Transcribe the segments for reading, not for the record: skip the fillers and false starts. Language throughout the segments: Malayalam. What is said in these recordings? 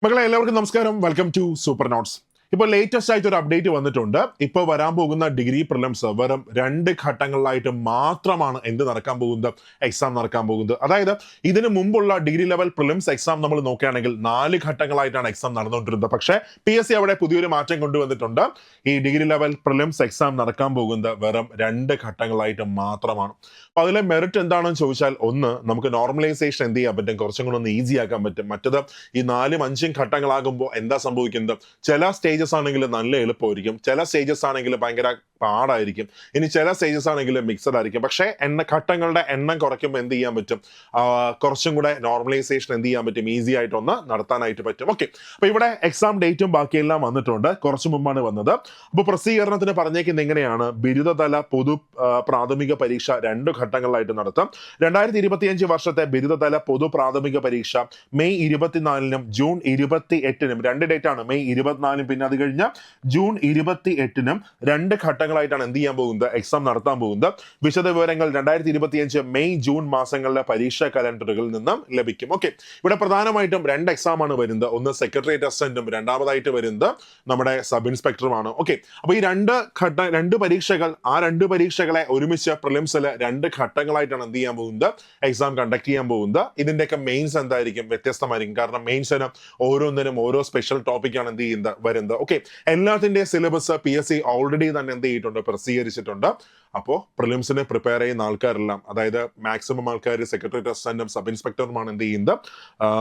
മക്കളെ എല്ലാവർക്കും നമസ്കാരം. Welcome to super notes. ഇപ്പോൾ ലേറ്റസ്റ്റ് ആയിട്ട് ഒരു അപ്ഡേറ്റ് വന്നിട്ടുണ്ട്. ഇപ്പോൾ വരാൻ പോകുന്ന ഡിഗ്രി പ്രിലിംസ് വെറും 2 ഘട്ടങ്ങളിലായിട്ട് മാത്രമാണ് നടക്കാൻ പോകുന്നത്, എക്സാം നടക്കാൻ പോകുന്നത്. അതായത് ഇതിന് മുമ്പുള്ള ഡിഗ്രി ലെവൽ പ്രിലിംസ് എക്സാം നമ്മൾ നോക്കുകയാണെങ്കിൽ 4 ഘട്ടങ്ങളായിട്ടാണ് എക്സാം നടന്നുകൊണ്ടിരുന്നത്. പക്ഷേ PSC അവിടെ പുതിയൊരു മാറ്റം കൊണ്ടുവന്നിട്ടുണ്ട്. ഈ ഡിഗ്രി ലെവൽ പ്രിലിംസ് എക്സാം നടക്കാൻ പോകുന്നത് വെറും 2 ഘട്ടങ്ങളായിട്ട് മാത്രമാണ്. അപ്പോൾ അതിലെ മെറിറ്റ് എന്താണെന്ന് ചോദിച്ചാൽ, ഒന്ന്, നമുക്ക് നോർമലൈസേഷൻ എന്ത് ചെയ്യാൻ പറ്റും, കുറച്ചും കൂടെ ഒന്ന് ഈസി ആക്കാൻ പറ്റും. മറ്റത് ഈ 4ഉം 5ഉം ഘട്ടങ്ങളാകുമ്പോൾ എന്താ സംഭവിക്കുന്നത്, ചില സ്റ്റേജസ് ആണെങ്കിൽ നല്ല എളുപ്പമായിരിക്കും, ചില സ്റ്റേജസ് ആണെങ്കിൽ ഭയങ്കര പാടായിരിക്കും, ഇനി ചില സ്റ്റേജസ് ആണെങ്കിൽ മിക്സഡ് ആയിരിക്കും. പക്ഷേ ഘട്ടങ്ങളുടെ എണ്ണം കുറയ്ക്കുമ്പോൾ എന്ത് ചെയ്യാൻ പറ്റും, കുറച്ചും കൂടെ നോർമലൈസേഷൻ എന്ത് ചെയ്യാൻ പറ്റും, ഈസി ആയിട്ടൊന്ന് നടത്താനായിട്ട് പറ്റും. ഓക്കെ, അപ്പൊ ഇവിടെ എക്സാം ഡേറ്റും ബാക്കിയെല്ലാം വന്നിട്ടുണ്ട്, കുറച്ചു മുമ്പാണ് വന്നത്. അപ്പൊ പ്രസിദ്ധീകരണത്തിന് പറഞ്ഞേക്കുന്നത് എങ്ങനെയാണ്, ബിരുദതല പൊതു പ്രാഥമിക പരീക്ഷ 2 ഘട്ടങ്ങളിലായിട്ട് നടത്താം. 2025 വർഷത്തെ ബിരുദതല പൊതു പ്രാഥമിക പരീക്ഷ മെയ് 24-നും ജൂൺ 28-നും 2 ഡേറ്റ് ആണ്, മെയ് 24-നും പിന്നെ അത് കഴിഞ്ഞ ജൂൺ 28-നും 2 ഘട്ടങ്ങളായിട്ടാണ് എന്ത് ചെയ്യാൻ പോകുന്നത്, എക്സാം നടത്താൻ പോകുന്നത്. വിശദ വിവരങ്ങൾ 2025 മെയ് ജൂൺ മാസങ്ങളിലെ പരീക്ഷാ കലണ്ടറുകളിൽ നിന്നും ലഭിക്കും. ഓക്കെ, ഇവിടെ പ്രധാനമായിട്ടും 2 എക്സാം ആണ് വരുന്നത്. ഒന്ന് സെക്രട്ടേറിയറ്റ് അസിസ്റ്റന്റും രണ്ടാമതായിട്ട് വരുന്നത് നമ്മുടെ സബ് ഇൻസ്പെക്ടറുമാണ്. ഓക്കെ, അപ്പൊ ഈ 2 പരീക്ഷകൾ, ആ 2 പരീക്ഷകളെ ഒരുമിച്ച് പ്രിലിംസിൽ 2 ഘട്ടങ്ങളായിട്ടാണ് എന്ത് ചെയ്യാൻ പോകുന്നത്, എക്സാം കണ്ടക്ട് ചെയ്യാൻ പോകുന്നത്. ഇതിന്റെയൊക്കെ മെയിൻസ് എന്തായിരിക്കും, വ്യത്യസ്തമായിരിക്കും. കാരണം മെയിൻസിന് ഓരോന്നിനും ഓരോ സ്പെഷ്യൽ ടോപ്പിക്കാണ് എന്ത് ചെയ്യുന്നത് വരുന്നത്. ഓക്കെ, എല്ലാത്തിന്റെ സിലബസ് PSC ഓൾറെഡി തന്നെ എന്ത് ചെയ്തിട്ടുണ്ട്, പ്രസിദ്ധീകരിച്ചിട്ടുണ്ട്. അപ്പോൾ പ്രിലിംസിനെ പ്രിപ്പയർ ചെയ്യുന്ന ആൾക്കാരെല്ലാം, അതായത് മാക്സിമം ആൾക്കാർ സെക്രട്ടേറിയറ്റ് അസിസ്റ്റന്റും സബ് ഇൻസ്പെക്ടറുമാണ് എന്ത് ചെയ്യുന്നത്,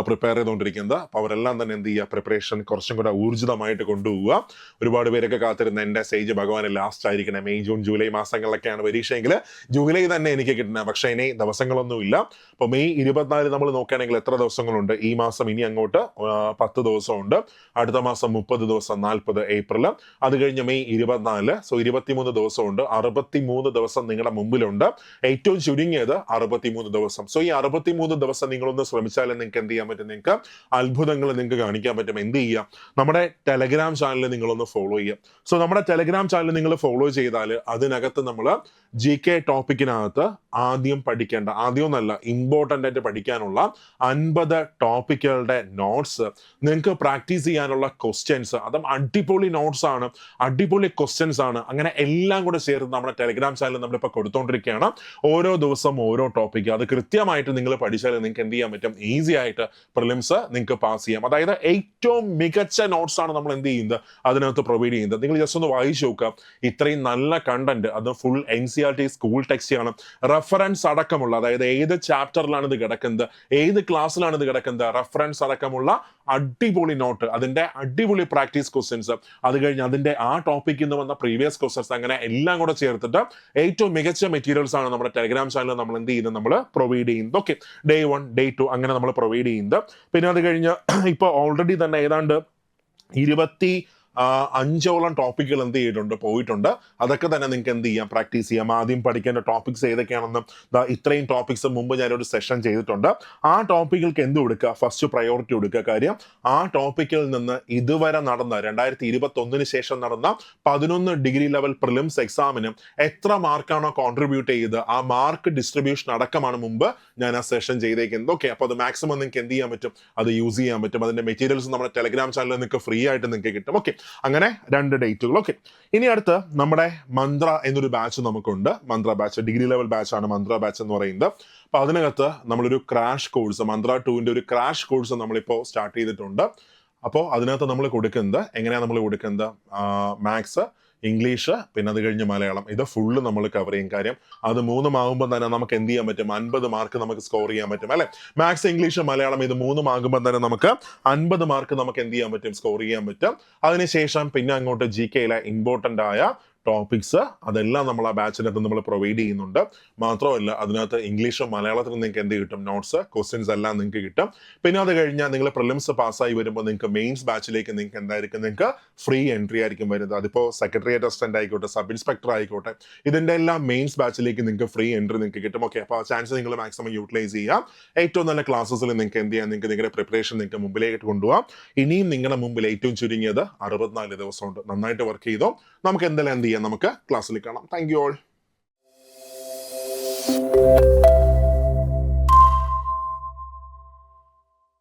പ്രിപ്പയർ ചെയ്തുകൊണ്ടിരിക്കുന്നത്. അപ്പോൾ അവരെല്ലാം തന്നെ എന്ത് ചെയ്യുക, പ്രിപ്പറേഷൻ കുറച്ചും കൂടെ ഊർജിതമായിട്ട് കൊണ്ടുപോവുക. ഒരുപാട് പേരൊക്കെ കാത്തിരുന്ന എൻ്റെ സ്റ്റേജ് ഭഗവാൻ ലാസ്റ്റ് ആയിരിക്കണം, മെയ് ജൂൺ ജൂലൈ മാസങ്ങളിലൊക്കെയാണ് പരീക്ഷയെങ്കിൽ ജൂലൈ തന്നെ എനിക്ക് കിട്ടുന്നത്. പക്ഷേ ഇനി ദിവസങ്ങളൊന്നുമില്ല. അപ്പോൾ മെയ് 24 നമ്മൾ നോക്കുകയാണെങ്കിൽ എത്ര ദിവസങ്ങളുണ്ട്, ഈ മാസം ഇനി അങ്ങോട്ട് 10 ദിവസമുണ്ട്, അടുത്ത മാസം 30 ദിവസം, 40 ഏപ്രിൽ, അത് കഴിഞ്ഞ് മെയ് 24, സോ 23 ദിവസമുണ്ട്. 63 ദിവസം നിങ്ങളുടെ മുമ്പിലുണ്ട്, ഏറ്റവും ചുരുങ്ങിയത് 63 ദിവസം. സോ ഈ 63 ദിവസം നിങ്ങളൊന്ന് ശ്രമിച്ചാൽ നിങ്ങൾക്ക് എന്ത് ചെയ്യാൻ പറ്റും, നിങ്ങൾക്ക് അത്ഭുതങ്ങൾ നിങ്ങൾക്ക് കാണിക്കാൻ പറ്റും. എന്ത് ചെയ്യുക, നമ്മുടെ ടെലഗ്രാം ചാനൽ നിങ്ങളൊന്ന് ഫോളോ ചെയ്യുക. സോ നമ്മുടെ ടെലഗ്രാം ചാനൽ നിങ്ങൾ ഫോളോ ചെയ്താൽ അതിനകത്ത് നമ്മൾ GK ടോപ്പിക്കിനകത്ത് ആദ്യം പഠിക്കേണ്ട, ആദ്യമൊന്നല്ല, ഇമ്പോർട്ടൻ്റ് ആയിട്ട് പഠിക്കാനുള്ള 50 ടോപ്പിക്കുകളുടെ നോട്ട്സ്, നിങ്ങൾക്ക് പ്രാക്ടീസ് ചെയ്യാനുള്ള ക്വസ്റ്റ്യൻസ്, അതും അടിപൊളി നോട്ട്സ് ആണ്, അടിപൊളി ക്വസ്റ്റ്യൻസ് ആണ്. അങ്ങനെ എല്ലാം കൂടെ ചേർത്ത് നമ്മുടെ ടെലഗ്രാം ചാനൽ നമ്മളിപ്പോൾ കൊടുത്തുകൊണ്ടിരിക്കുകയാണ്. ഓരോ ദിവസം ഓരോ ടോപ്പിക്ക്, അത് കൃത്യമായിട്ട് നിങ്ങൾ പഠിച്ചാൽ നിങ്ങൾക്ക് എന്ത് ചെയ്യാൻ പറ്റും, ഈസി ആയിട്ട് പ്രിലിംസ് നിങ്ങൾക്ക് പാസ് ചെയ്യാം. അതായത് ഏറ്റവും മികച്ച നോട്ട്സ് ആണ് നമ്മൾ എന്ത് ചെയ്യുന്നത്, അതിനകത്ത് പ്രൊവൈഡ് ചെയ്യുന്നത്. നിങ്ങൾ ജസ്റ്റ് ഒന്ന് വായിച്ചു നോക്കുക, ഇത്രയും നല്ല കണ്ടന്റ്, അത് ഫുൾ NCERT സ്കൂൾ ടെക്സ്റ്റ് ആണ്, റെഫറൻസ് അടക്കമുള്ള, അതായത് ഏത് ചാപ്റ്ററിലാണ് ഇത് കിടക്കുന്നത്, ഏത് ക്ലാസ്സിലാണ് ഇത് കിടക്കുന്നത്, റെഫറൻസ് അടക്കമുള്ള അടിപൊളി നോട്ട്, അതിന്റെ അടിപൊളി പ്രാക്ടീസ് ക്വസ്റ്റ്യൻസ്, അത് കഴിഞ്ഞ് അതിന്റെ ആ ടോപ്പിക്കിൽ നിന്ന് വന്ന പ്രീവിയസ് ക്വസ്റ്റ്യൻസ്, അങ്ങനെ എല്ലാം കൂടെ ചേർത്തിട്ട് ഏറ്റവും മികച്ച മെറ്റീരിയൽസ് ആണ് നമ്മുടെ ടെലഗ്രാം ചാനൽ നമ്മൾ എന്ത് ചെയ്യുന്നത്, നമ്മൾ പ്രൊവൈഡ് ചെയ്യുന്നത്. ഓക്കെ, Day 1 Day 2 അങ്ങനെ നമ്മൾ പ്രൊവൈഡ് ചെയ്യുന്നത്. പിന്നെ അത് കഴിഞ്ഞ് ഇപ്പോൾ ഓൾറെഡി തന്നെ ഏതാണ്ട് 25ഓളം ടോപ്പിക്കുകൾ എന്ത് ചെയ്തിട്ടുണ്ട്, പോയിട്ടുണ്ട്. അതൊക്കെ തന്നെ നിങ്ങൾക്ക് എന്ത് ചെയ്യാം, പ്രാക്ടീസ് ചെയ്യാം. ആദ്യം പഠിക്കേണ്ട ടോപ്പിക്സ് ഏതൊക്കെയാണെന്ന് ഇത്രയും ടോപ്പിക്സ് മുമ്പ് ഞാനൊരു സെഷൻ ചെയ്തിട്ടുണ്ട്. ആ ടോപ്പിക്കുകൾക്ക് എന്ത് കൊടുക്കുക, ഫസ്റ്റ് പ്രയോറിറ്റി കൊടുക്കുക. കാര്യം ആ ടോപ്പിക്കിൽ നിന്ന് ഇതുവരെ നടന്ന 2021 ശേഷം നടന്ന 11 ഡിഗ്രി ലെവൽ പ്രിലിംസ് എക്സാമിന് എത്ര മാർക്കാണോ കോൺട്രിബ്യൂട്ട് ചെയ്ത്, ആ മാർക്ക് ഡിസ്ട്രിബ്യൂഷൻ അടക്കമാണ് മുമ്പ് ഞാൻ ആ സെഷൻ ചെയ്തേക്കുന്നത്. ഓക്കെ, അപ്പോൾ അത് മാക്സിമം നിങ്ങൾക്ക് എന്ത് ചെയ്യാൻ പറ്റും, അത് യൂസ് ചെയ്യാൻ പറ്റും. അതിന്റെ മെറ്റീരിയൽസ് നമ്മുടെ ടെലഗ്രാം ചാനലിൽ നിങ്ങൾക്ക് ഫ്രീ ആയിട്ട് നിങ്ങൾക്ക് കിട്ടും. ഓക്കെ, അങ്ങനെ 2 ഡേറ്റുകൾ. ഓക്കെ, ഇനി അടുത്ത് നമ്മുടെ മന്ത്ര എന്നൊരു ബാച്ച് നമുക്കുണ്ട്. മന്ത്ര ബാച്ച് ഡിഗ്രി ലെവൽ ബാച്ചാണ് മന്ത്ര ബാച്ച് എന്ന് പറയുന്നത്. അപ്പൊ അതിനകത്ത് നമ്മളൊരു ക്രാഷ് കോഴ്സ്, മന്ത്ര 2ന്റെ ഒരു ക്രാഷ് കോഴ്സ് നമ്മളിപ്പോൾ സ്റ്റാർട്ട് ചെയ്തിട്ടുണ്ട്. അപ്പോൾ അതിനകത്ത് നമ്മൾ കൊടുക്കുന്നത് എങ്ങനെയാണ്, നമ്മൾ കൊടുക്കുന്നത് മാത്സ്, ഇംഗ്ലീഷ്, പിന്നെ അത് കഴിഞ്ഞ് മലയാളം, ഇത് ഫുള്ള് നമ്മൾ കവർ ചെയ്യും. കാര്യം അത് 3 ആകുമ്പോൾ തന്നെ നമുക്ക് എന്ത് ചെയ്യാൻ പറ്റും, 50 മാർക്ക് നമുക്ക് സ്കോർ ചെയ്യാൻ പറ്റും, അല്ലെ? മാത്സ്, ഇംഗ്ലീഷ്, മലയാളം ഇത് 3 ആകുമ്പോൾ തന്നെ നമുക്ക് 50 മാർക്ക് നമുക്ക് എന്ത് ചെയ്യാൻ പറ്റും, സ്കോർ ചെയ്യാൻ പറ്റും. അതിനുശേഷം പിന്നെ അങ്ങോട്ട് GKയിലെ ഇമ്പോർട്ടൻ്റ് ആയ ടോപ്പിക്സ് അതെല്ലാം നമ്മൾ ആ ബാച്ചിനകത്ത് നമ്മൾ പ്രൊവൈഡ് ചെയ്യുന്നുണ്ട്. മാത്രമല്ല അതിനകത്ത് ഇംഗ്ലീഷും മലയാളത്തിലും നിങ്ങൾക്ക് എന്ത് കിട്ടും, നോട്ട്സ്, ക്വസ്റ്റ്യൻസ് എല്ലാം നിങ്ങൾക്ക് കിട്ടും. പിന്നെ അത് കഴിഞ്ഞാൽ നിങ്ങൾ പ്രിലിംസ് പാസ്സായി വരുമ്പോൾ നിങ്ങൾക്ക് മെയിൻസ് ബാച്ചിലേക്ക് നിങ്ങൾക്ക് എന്തായിരിക്കും, നിങ്ങൾക്ക് ഫ്രീ എൻട്രി ആയിരിക്കും വരുന്നത്. അതിപ്പോൾ സെക്രട്ടേറിയറ്റ് അസിസ്റ്റന്റ് ആയിക്കോട്ടെ, സബ് ഇൻസ്പെക്ടർ ആയിക്കോട്ടെ, ഇതിൻ്റെ എല്ലാം മെയിൻസ് ബാച്ചിലേക്ക് നിങ്ങൾക്ക് ഫ്രീ എൻട്രി നിങ്ങൾക്ക് കിട്ടും. ഓക്കെ, അപ്പോൾ ആ ചാൻസ് നിങ്ങൾ മാക്സിമം യൂട്ടിലൈസ് ചെയ്യാം. ഏറ്റവും നല്ല ക്ലാസ്സസിൽ നിങ്ങൾക്ക് എന്ത് ചെയ്യാം, നിങ്ങൾക്ക് നിങ്ങളുടെ പ്രിപ്പറേഷൻ നിങ്ങൾക്ക് മുമ്പിലേക്ക് കൊണ്ടുപോകാം. ഇനിയും നിങ്ങളുടെ മുമ്പിൽ ഏറ്റവും ചുരുങ്ങിയത് 64 ദിവസമുണ്ട്. നന്നായിട്ട് വർക്ക് ചെയ്തോ. നമുക്ക് എന്തെല്ലാം എന്ത് ചെയ്യാം, നമുക്ക് ക്ലാസ്സിൽ കാണാം. Thank you all.